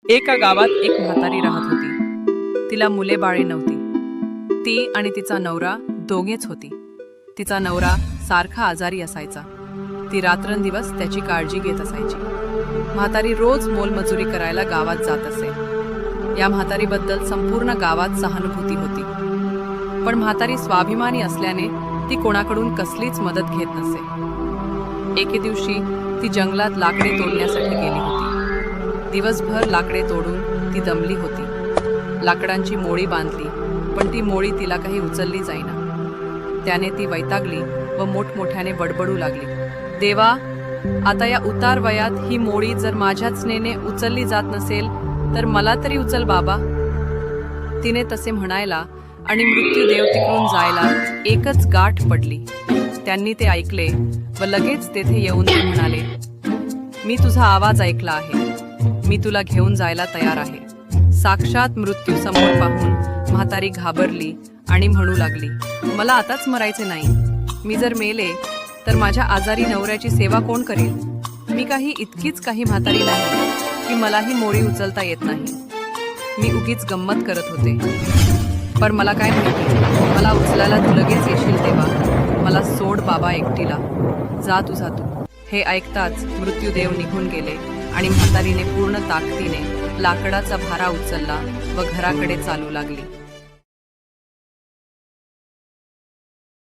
एका गावात एक म्हातारी राहत होती. तिला मुले बाळे नव्हती. ती आणि तिचा नवरा दोघेच होती. तिचा नवरा सारखा आजारी असायचा. ती रात्रंदिवस त्याची काळजी घेत असायची. म्हातारी रोज मोलमजुरी करायला गावात जात असे. या म्हातारीबद्दल संपूर्ण गावात सहानुभूती होती. पण म्हातारी स्वाभिमानी असल्याने ती कोणाकडून कसलीच मदत घेत नसे. एके दिवशी ती जंगलात लाकडे तोडण्यासाठी गेली होती. दिवसभर लाकडे तोडून ती दमली होती. लाकडांची मोळी बांधली, पण ती मोळी तिला काही उचलली जाईना. त्याने ती वैतागली व मोठमोठ्याने बडबडू लागली, देवा, आता या उतार वयात ही मोळी जर माझ्याच नेने उचलली जात नसेल तर मला तरी उचल बाबा. तिने तसे म्हणायला आणि मृत्यूदेव तिकडून जायला एकच गाठ पडली. त्यांनी ते ऐकले व लगेच तेथे येऊन ते म्हणाले, मी तुझा आवाज ऐकला आहे. मी तुला घेऊन जायला तयार आहे. साक्षात मृत्यू समोर पाहून म्हातारी घाबरली आणि म्हणू लागली, मला आताच मरायचे नाही. मी जर मेले तर माझ्या आजारी नवऱ्याची सेवा कोण करेल? मी काही इतकीच काही म्हातारी नाही की मलाही मोळी उचलता येत नाही. मी उगीच गंमत करत होते. पण मला काय माहिती, मला उचलायला तू लगेच येशील तेव्हा. मला सोड बाबा एकटीला. जा तुझा तू. हे ऐकताच मृत्यूदेव निघून गेले आणि म्हातारीने पूर्ण ताकदीने लाकडाचा भारा उचलला व घराकडे चालू लागली.